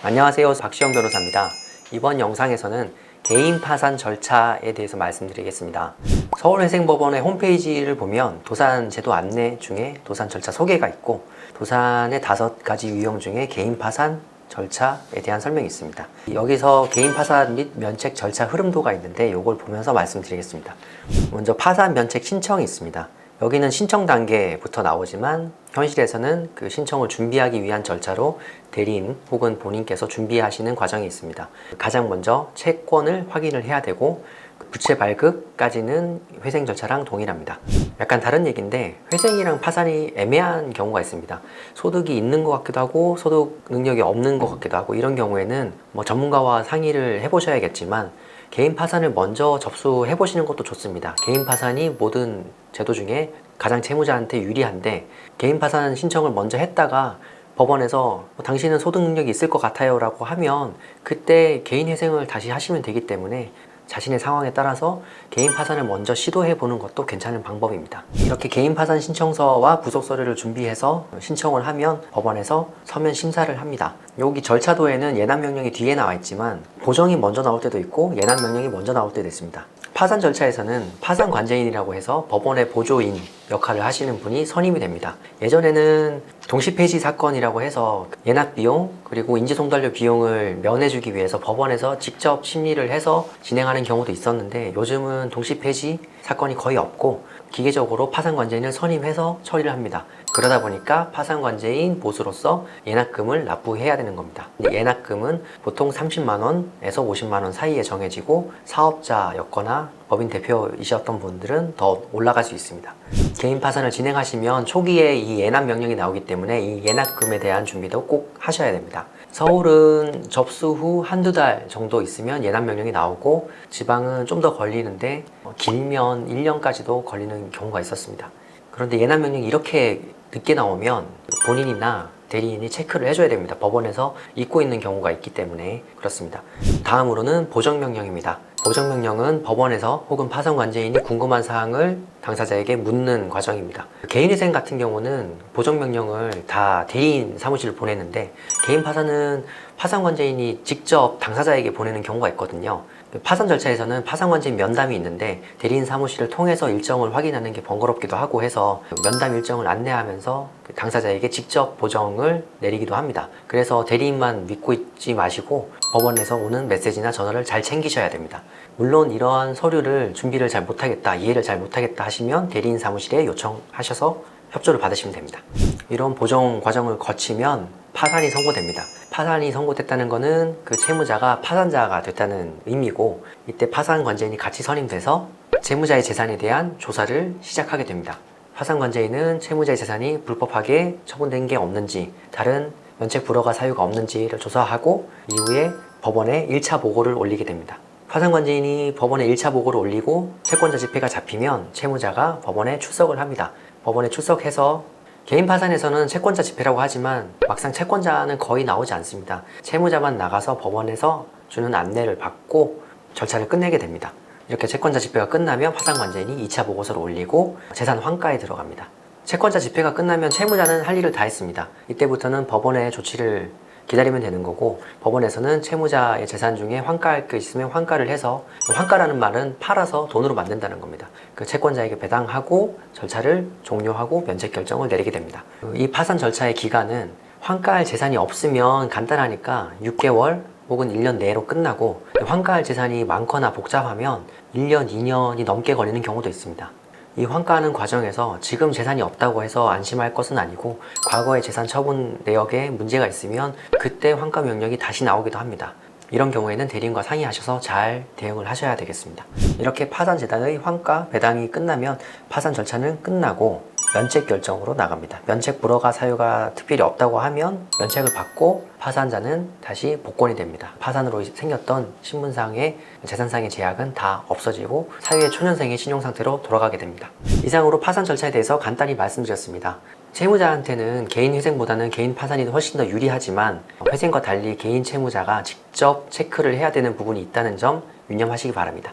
안녕하세요, 박시영 변호사입니다. 이번 영상에서는 개인 파산 절차에 대해서 말씀드리겠습니다. 서울회생법원의 홈페이지를 보면 도산 제도 안내 중에 도산 절차 소개가 있고, 도산의 5가지 유형 중에 개인 파산 절차에 대한 설명이 있습니다. 여기서 개인 파산 및 면책 절차 흐름도가 있는데 이걸 보면서 말씀드리겠습니다. 먼저 파산 면책 신청이 있습니다. 여기는 신청 단계부터 나오지만 현실에서는 그 신청을 준비하기 위한 절차로 대리인 혹은 본인께서 준비하시는 과정이 있습니다. 가장 먼저 채권을 확인을 해야 되고, 부채 발급까지는 회생 절차랑 동일합니다. 약간 다른 얘기인데, 회생이랑 파산이 애매한 경우가 있습니다. 소득이 있는 것 같기도 하고 소득 능력이 없는 것 같기도 하고, 이런 경우에는 전문가와 상의를 해보셔야겠지만 개인 파산을 먼저 접수해 보시는 것도 좋습니다. 개인 파산이 모든 제도 중에 가장 채무자한테 유리한데, 개인 파산 신청을 먼저 했다가 법원에서 당신은 소득 능력이 있을 것 같아요 라고 하면 그때 개인 회생을 다시 하시면 되기 때문에 자신의 상황에 따라서 개인 파산을 먼저 시도해 보는 것도 괜찮은 방법입니다. 이렇게 개인 파산 신청서와 부속 서류를 준비해서 신청을 하면 법원에서 서면 심사를 합니다. 여기 절차도에는 예납 명령이 뒤에 나와 있지만 보정이 먼저 나올 때도 있고 예납 명령이 먼저 나올 때도 있습니다. 파산 절차에서는 파산 관제인이라고 해서 법원의 보조인 역할을 하시는 분이 선임이 됩니다. 예전에는 동시폐지 사건이라고 해서 예납 비용 그리고 인지송달료 비용을 면해주기 위해서 법원에서 직접 심리를 해서 진행하는 경우도 있었는데, 요즘은 동시폐지 사건이 거의 없고 기계적으로 파산관제인을 선임해서 처리를 합니다. 그러다 보니까 파산관제인 보수로서 예납금을 납부해야 되는 겁니다. 예납금은 보통 30만원에서 50만원 사이에 정해지고, 사업자였거나 법인 대표이셨던 분들은 더 올라갈 수 있습니다. 개인 파산을 진행하시면 초기에 이 예납 명령이 나오기 때문에 이 예납금에 대한 준비도 꼭 하셔야 됩니다. 서울은 접수 후 한두 달 정도 있으면 예납 명령이 나오고, 지방은 좀 더 걸리는데 길면 1년까지도 걸리는 경우가 있었습니다. 그런데 예납 명령이 이렇게 늦게 나오면 본인이나 대리인이 체크를 해줘야 됩니다. 법원에서 잊고 있는 경우가 있기 때문에 그렇습니다. 다음으로는 보정명령입니다. 보정명령은 법원에서 혹은 파산관제인이 궁금한 사항을 당사자에게 묻는 과정입니다. 개인회생 같은 경우는 보정명령을 다 대리인 사무실을 보내는데, 개인 파산은 파산관제인이 직접 당사자에게 보내는 경우가 있거든요. 파산 절차에서는 파산관제인 면담이 있는데 대리인 사무실을 통해서 일정을 확인하는 게 번거롭기도 하고 해서 면담 일정을 안내하면서 당사자에게 직접 보정을 내리기도 합니다. 그래서 대리인만 믿고 있지 마시고 법원에서 오는 메시지나 전화를 잘 챙기셔야 됩니다. 물론 이러한 서류를 준비를 잘 못하겠다, 이해를 잘 못하겠다 하시면 대리인 사무실에 요청하셔서 협조를 받으시면 됩니다. 이런 보정 과정을 거치면 파산이 선고됩니다. 파산이 선고됐다는 것은 그 채무자가 파산자가 됐다는 의미고, 이때 파산관제인이 같이 선임돼서 채무자의 재산에 대한 조사를 시작하게 됩니다. 파산관제인은 채무자의 재산이 불법하게 처분된 게 없는지, 다른 면책 불허가 사유가 없는지를 조사하고 이후에 법원에 1차 보고를 올리게 됩니다. 파산관제인이 법원에 1차 보고를 올리고 채권자 집회가 잡히면 채무자가 법원에 출석을 합니다. 법원에 출석해서, 개인 파산에서는 채권자 집회라고 하지만 막상 채권자는 거의 나오지 않습니다. 채무자만 나가서 법원에서 주는 안내를 받고 절차를 끝내게 됩니다. 이렇게 채권자 집회가 끝나면 파산관제인이 2차 보고서를 올리고 재산 환가에 들어갑니다. 채권자 집회가 끝나면 채무자는 할 일을 다 했습니다. 이때부터는 법원의 조치를 기다리면 되는 거고, 법원에서는 채무자의 재산 중에 환가할 게 있으면 환가를 해서, 환가라는 말은 팔아서 돈으로 만든다는 겁니다. 그 채권자에게 배당하고 절차를 종료하고 면책 결정을 내리게 됩니다. 이 파산 절차의 기간은 환가할 재산이 없으면 간단하니까 6개월 혹은 1년 내로 끝나고, 환가할 재산이 많거나 복잡하면 1년, 2년이 넘게 걸리는 경우도 있습니다. 이 환가하는 과정에서 지금 재산이 없다고 해서 안심할 것은 아니고, 과거의 재산 처분 내역에 문제가 있으면 그때 환가 명령이 다시 나오기도 합니다. 이런 경우에는 대리인과 상의하셔서 잘 대응을 하셔야 되겠습니다. 이렇게 파산재단의 환가 배당이 끝나면 파산 절차는 끝나고 면책 결정으로 나갑니다. 면책 불허가 사유가 특별히 없다고 하면 면책을 받고 파산자는 다시 복권이 됩니다. 파산으로 생겼던 신분상의 재산상의 제약은 다 없어지고 사유의 초년생의 신용상태로 돌아가게 됩니다. 이상으로 파산 절차에 대해서 간단히 말씀드렸습니다. 채무자한테는 개인 회생보다는 개인 파산이 훨씬 더 유리하지만, 회생과 달리 개인 채무자가 직접 체크를 해야 되는 부분이 있다는 점 유념하시기 바랍니다.